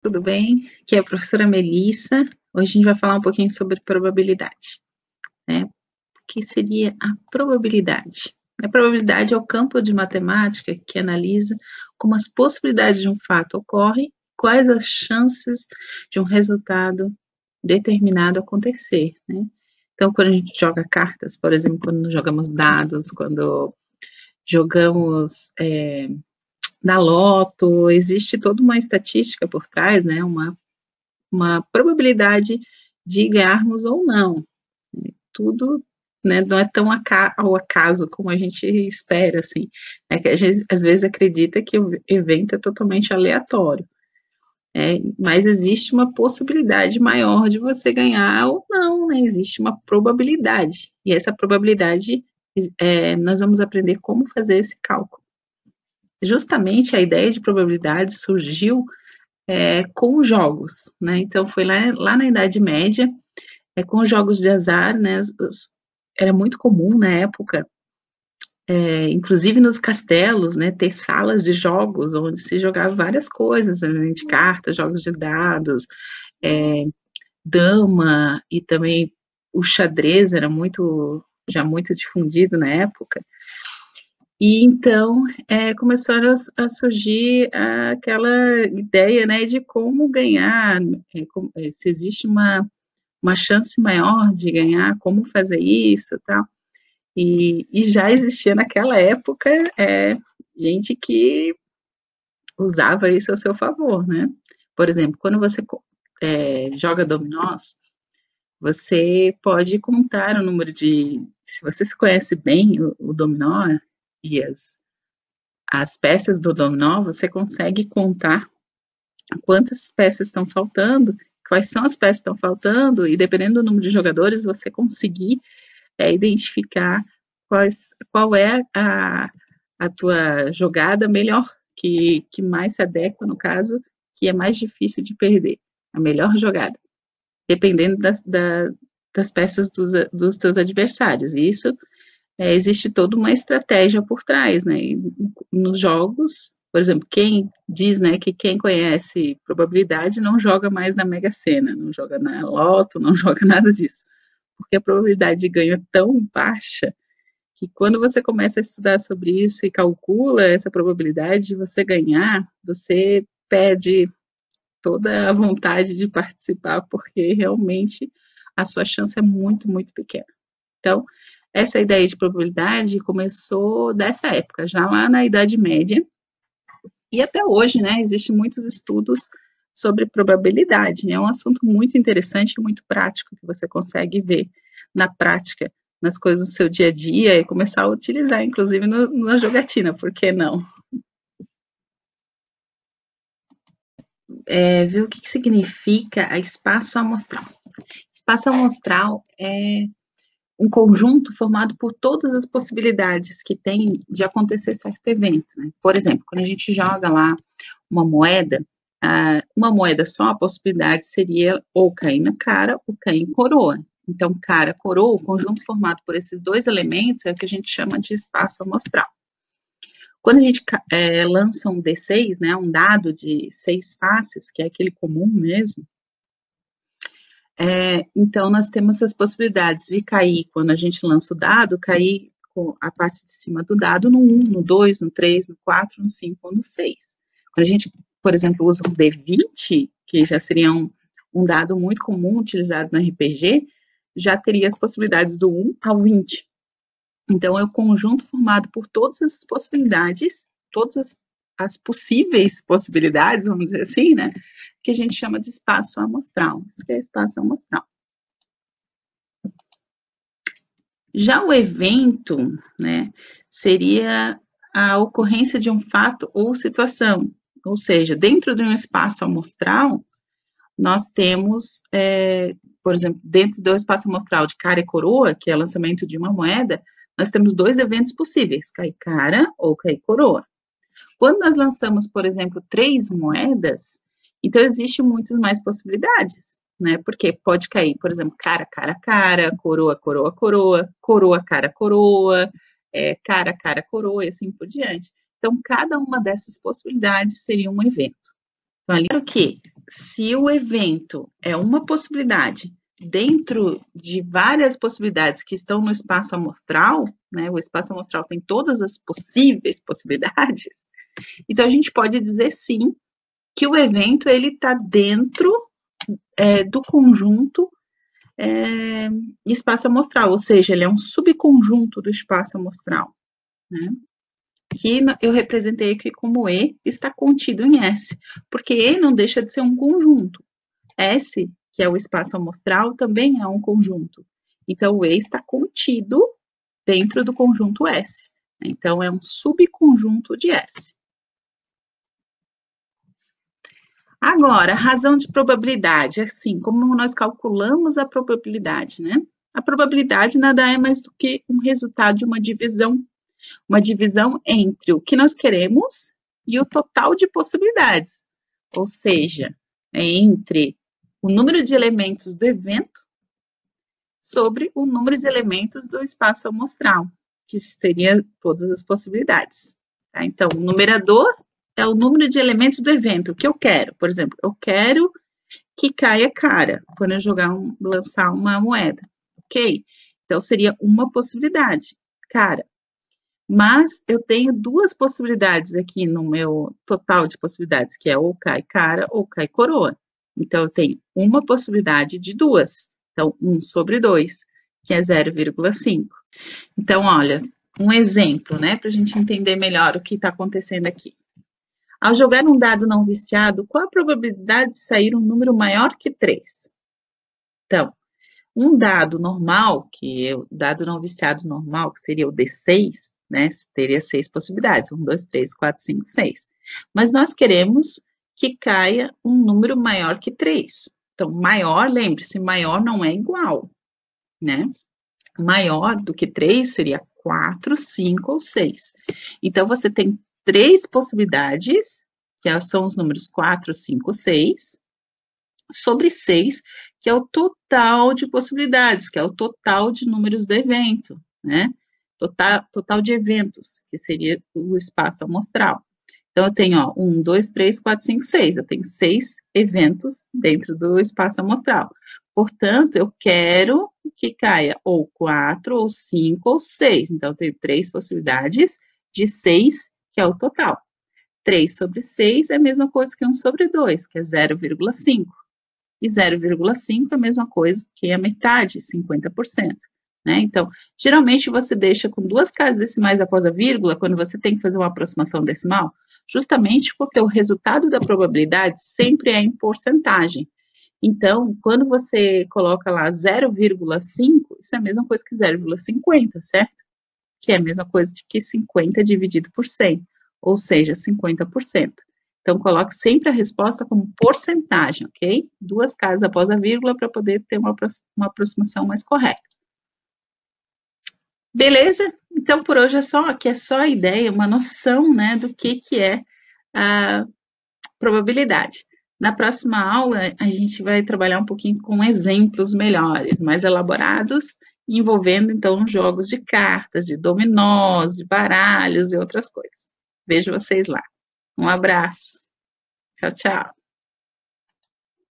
Tudo bem? Aqui é a professora Melissa. Hoje a gente vai falar um pouquinho sobre probabilidade, né? O que seria a probabilidade? A probabilidade é o campo de matemática que analisa como as possibilidades de um fato ocorrem, quais as chances de um resultado determinado acontecer, né? Então, quando a gente joga cartas, por exemplo, quando jogamos dados, quando jogamos na loto, existe toda uma estatística por trás, né? Uma probabilidade de ganharmos ou não. Tudo, né, não é tão ao acaso como a gente espera, assim. É que a gente, às vezes, acredita que o evento é totalmente aleatório. Mas existe uma possibilidade maior de você ganhar ou não, né? Existe uma probabilidade. E essa probabilidade, nós vamos aprender como fazer esse cálculo. Justamente a ideia de probabilidade surgiu com os jogos, né? Então foi lá na Idade Média, com os jogos de azar, né? Era muito comum na época, inclusive nos castelos, né? Ter salas de jogos onde se jogava várias coisas, né, de cartas, jogos de dados, é, dama e também o xadrez era já muito difundido na época. E então começaram a surgir aquela ideia, né, de como ganhar, se existe uma chance maior de ganhar, como fazer isso, tal. E já existia naquela época gente que usava isso a seu favor, né? Por exemplo, quando você joga dominós, você pode contar o número de. Se você se conhece bem o dominó e as peças do dominó, você consegue contar quantas peças estão faltando, quais são as peças que estão faltando, e dependendo do número de jogadores, você conseguir identificar qual é a tua jogada melhor, que mais se adequa, no caso, que é mais difícil de perder, a melhor jogada, dependendo das peças dos teus adversários. E isso existe toda uma estratégia por trás, né? E nos jogos, por exemplo, quem diz, né, que quem conhece probabilidade não joga mais na Mega Sena, não joga na Loto, não joga nada disso, porque a probabilidade de ganho é tão baixa que quando você começa a estudar sobre isso e calcula essa probabilidade de você ganhar, você perde toda a vontade de participar, porque realmente a sua chance é muito, muito pequena. Então, essa ideia de probabilidade começou dessa época, já lá na Idade Média, e até hoje, né, existem muitos estudos sobre probabilidade. É um assunto muito interessante e muito prático, que você consegue ver na prática, nas coisas do seu dia a dia, e começar a utilizar, inclusive, na jogatina, por que não? Ver o que significa a espaço amostral. Espaço amostral é um conjunto formado por todas as possibilidades que tem de acontecer certo evento, né? Por exemplo, quando a gente joga lá uma moeda só, a possibilidade seria ou cair na cara ou cair em coroa. Então, cara, coroa, o conjunto formado por esses dois elementos é o que a gente chama de espaço amostral. Quando a gente lança um D6, né, um dado de 6 faces, que é aquele comum mesmo, então nós temos as possibilidades de cair, quando a gente lança o dado, cair com a parte de cima do dado no 1, no 2, no 3, no 4, no 5 ou no 6. Quando a gente, por exemplo, usa um D20, que já seria um dado muito comum utilizado no RPG, já teria as possibilidades do 1 ao 20. Então, é o conjunto formado por todas essas possibilidades, todas as possíveis possibilidades, vamos dizer assim, né, que a gente chama de espaço amostral. Isso que é espaço amostral. Já o evento, né, seria a ocorrência de um fato ou situação, ou seja, dentro de um espaço amostral, nós temos, por exemplo, dentro do espaço amostral de cara e coroa, que é o lançamento de uma moeda, nós temos 2 eventos possíveis, cair cara ou cair coroa. Quando nós lançamos, por exemplo, 3 moedas, então existe muitas mais possibilidades, né? Porque pode cair, por exemplo, cara, cara, cara, coroa, coroa, coroa, coroa, cara, coroa, cara, cara, coroa, e assim por diante. Então, cada uma dessas possibilidades seria um evento. Então, ali, claro que se o evento é uma possibilidade dentro de várias possibilidades que estão no espaço amostral, né, o espaço amostral tem todas as possíveis possibilidades, então a gente pode dizer sim que o evento ele está dentro do conjunto espaço amostral, ou seja, ele é um subconjunto do espaço amostral, né? Que eu representei aqui como E está contido em S, porque E não deixa de ser um conjunto. S, que é o espaço amostral, também é um conjunto. Então, o E está contido dentro do conjunto S. Então, é um subconjunto de S. Agora, razão de probabilidade, assim, como nós calculamos a probabilidade, né? A probabilidade nada é mais do que um resultado de uma divisão entre o que nós queremos e o total de possibilidades, ou seja, é entre o número de elementos do evento sobre o número de elementos do espaço amostral, que seria todas as possibilidades. Tá? Então, o numerador é o número de elementos do evento, o que eu quero. Por exemplo, eu quero que caia cara quando eu lançar uma moeda, ok? Então, seria uma possibilidade, cara. Mas eu tenho duas possibilidades aqui no meu total de possibilidades, que é ou cai cara ou cai coroa. Então, eu tenho uma possibilidade de duas. Então, 1 sobre 2, que é 0,5. Então, olha, um exemplo, né, para a gente entender melhor o que está acontecendo aqui. Ao jogar um dado não viciado, qual a probabilidade de sair um número maior que 3? Então, um dado normal, o dado não viciado normal, que seria o D6, né, teria 6 possibilidades, 1, 2, 3, 4, 5, 6. Mas nós queremos que caia um número maior que 3. Então, maior, lembre-se, maior não é igual, né? Maior do que 3 seria 4, 5 ou 6. Então, você tem 3 possibilidades, que são os números 4, 5, 6, sobre 6, que é o total de possibilidades, que é o total de números do evento, né? Total de eventos, que seria o espaço amostral. Então, eu tenho, ó, 1, 2, 3, 4, 5, 6. Eu tenho 6 eventos dentro do espaço amostral. Portanto, eu quero que caia ou 4, ou 5, ou 6. Então, eu tenho 3 possibilidades de 6, que é o total. 3 sobre 6 é a mesma coisa que 1 sobre 2, que é 0,5. E 0,5 é a mesma coisa que a metade, 50%. Né? Então, geralmente você deixa com 2 casas decimais após a vírgula, quando você tem que fazer uma aproximação decimal, justamente porque o resultado da probabilidade sempre é em porcentagem. Então, quando você coloca lá 0,5, isso é a mesma coisa que 0,50, certo? Que é a mesma coisa que 50 dividido por 100, ou seja, 50%. Então, coloque sempre a resposta como porcentagem, ok? 2 casas após a vírgula para poder ter uma aproximação mais correta. Beleza? Então, por hoje é só, aqui é só a ideia, uma noção, né, do que é a probabilidade. Na próxima aula, a gente vai trabalhar um pouquinho com exemplos melhores, mais elaborados, envolvendo, então, jogos de cartas, de dominós, de baralhos e outras coisas. Vejo vocês lá. Um abraço. Tchau, tchau.